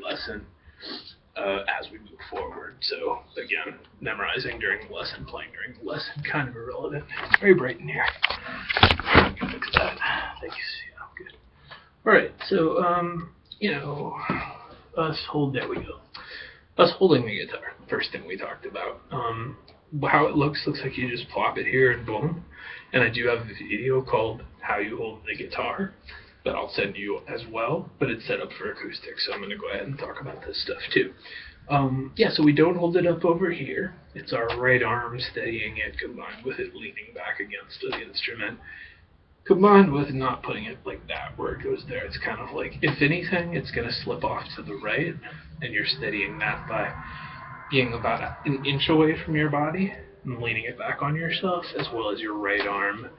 lesson as we move forward. So again, memorizing during the lesson, playing during the lesson, kind of irrelevant. It's very bright in here. Fix that. Thank you. Yeah, good. All right. So there we go. Us holding the guitar. First thing we talked about. How it looks like you just plop it here and boom. And I do have a video called How You Hold the Guitar that I'll send you as well, but it's set up for acoustic, so I'm going to go ahead and talk about this stuff too. So we don't hold it up over here. It's our right arm steadying it combined with it leaning back against the instrument, combined with not putting it like that where it goes there. It's kind of like, if anything, it's going to slip off to the right, and you're steadying that by being about an inch away from your body and leaning it back on yourself, as well as your right arm,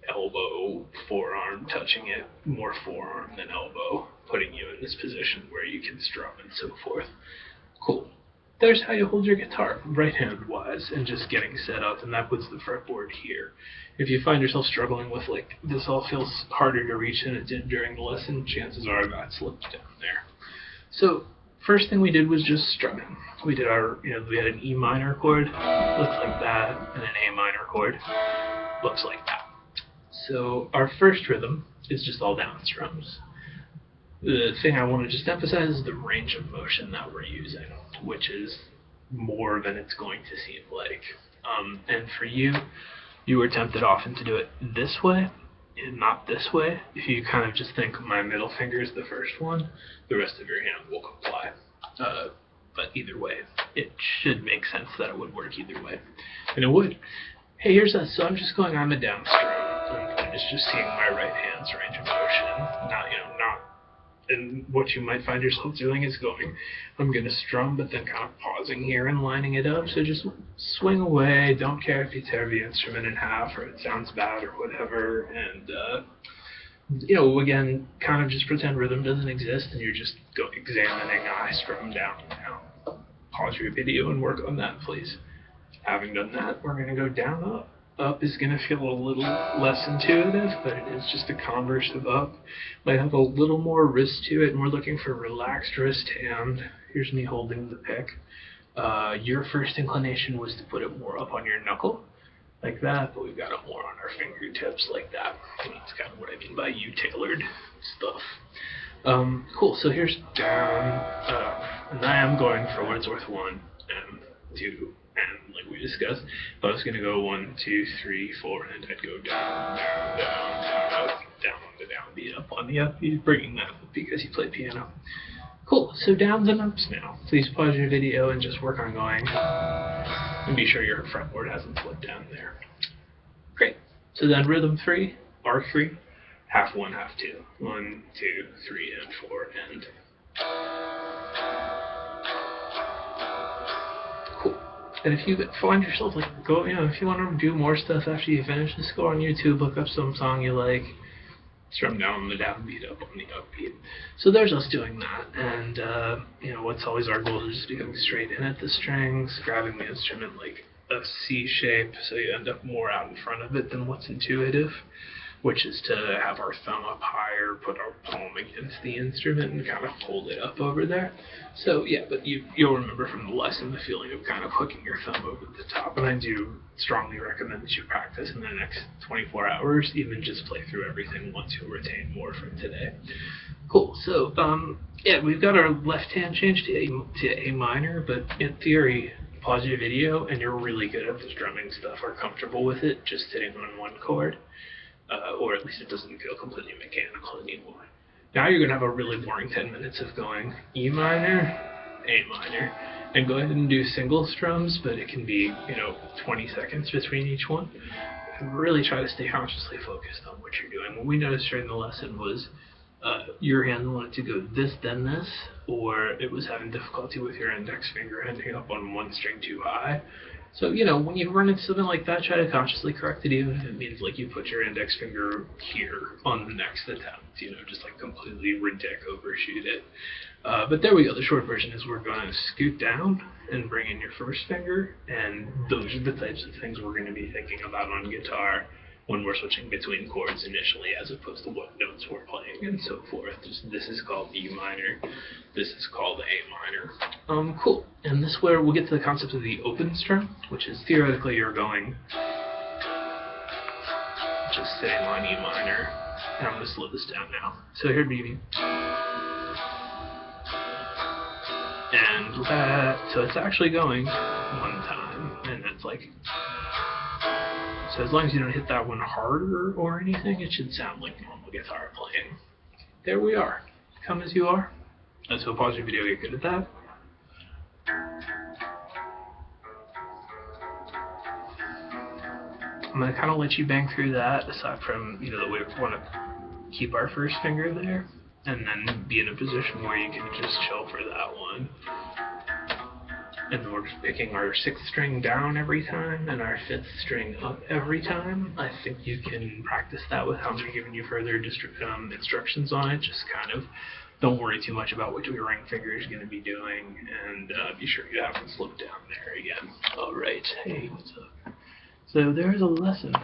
elbow, forearm touching it, more forearm than elbow, putting you in this position where you can strum and so forth. Cool. There's how you hold your guitar, right hand wise, and just getting set up, and that puts the fretboard here. If you find yourself struggling with, like, this all feels harder to reach than it did during the lesson, chances are that slipped down there. So first thing we did was just strumming. We did we had an E minor chord, looks like that, and an A minor chord, looks like that. So our first rhythm is just all down strums. The thing I want to just emphasize is the range of motion that we're using, which is more than it's going to seem like. And for you were tempted often to do it this way and not this way. If you kind of just think my middle finger is the first one, the rest of your hand will comply. But either way, it should make sense that it would work either way. And it would. Hey, here's us. So I'm just going on the down strum, and it's just seeing my right hand's range of motion. And what you might find yourself doing is going, I'm going to strum, but then kind of pausing here and lining it up. So just swing away. Don't care if you tear the instrument in half or it sounds bad or whatever. And, again, kind of just pretend rhythm doesn't exist and you're just examining, I strum down now. Pause your video and work on that, please. Having done that, we're going to go down, up. Up is going to feel a little less intuitive, but it is just a converse of up. Might have a little more wrist to it, and we're looking for relaxed wrist hand. Here's me holding the pick. Your first inclination was to put it more up on your knuckle, like that, but we've got it more on our fingertips, like that. And that's kind of what I mean by you-tailored stuff. Cool, so here's down, up, and I am going for Wordsworth 1 and 2. And like we discussed, if I was going to go 1, 2, 3, 4, and I'd go down, down, down, down, up, down on the downbeat, up on the upbeat, bringing that up because you play piano. Cool, so downs and ups now. Please pause your video and just work on going. And be sure your fretboard hasn't slipped down there. Great. So then rhythm 3, bar 3, half 1, half 2. 1, 2, 3, and 4, and... And if you find yourself if you want to do more stuff after you finish, just go on YouTube, look up some song you like, strum down on the downbeat, up on the upbeat. So there's us doing that, and what's always our goal is just going straight in at the strings, grabbing the instrument like a C shape, so you end up more out in front of it than what's intuitive, which is to have our thumb up higher, put our palm against the instrument, and kind of hold it up over there. So yeah, but you'll remember from the lesson the feeling of kind of hooking your thumb over the top, and I do strongly recommend that you practice in the next 24 hours, even just play through everything once you'll retain more from today. Cool, so we've got our left hand changed to A minor, but in theory, pause your video and you're really good at the strumming stuff, or comfortable with it, just sitting on one chord. Or at least it doesn't feel completely mechanical anymore. Now you're going to have a really boring 10 minutes of going E minor, A minor, and go ahead and do single strums, but it can be, 20 seconds between each one. And really try to stay consciously focused on what you're doing. What we noticed during the lesson was your hand wanted to go this, then this, or it was having difficulty with your index finger ending up on one string too high. So, when you run into something like that, try to consciously correct it, even if it means, like, you put your index finger here on the next attempt, just, like, completely overshoot it. But there we go. The short version is we're going to scoot down and bring in your first finger, and those are the types of things we're going to be thinking about on guitar when we're switching between chords initially, as opposed to what notes we're playing and so forth. This is called E minor. This is called A minor. Cool. And this is where we'll get to the concept of the open string, which is theoretically you're going just sitting on E minor. And I'm going to slow this down now. So here'd be and that, so it's actually going one time, and it's like, so as long as you don't hit that one harder or anything, it should sound like normal guitar playing. There we are. Come as you are. So pause your video, get good at that. I'm going to kind of let you bang through that, aside from, you know, that we want to keep our first finger there, and then be in a position where you can just chill for that one. And then we're just picking our 6th string down every time, and our 5th string up every time. I think you can practice that without me giving you further instructions on it. Just kind of don't worry too much about what your ring finger is going to be doing, and be sure you haven't slipped down there again. Alright, hey, what's up? So there's a lesson.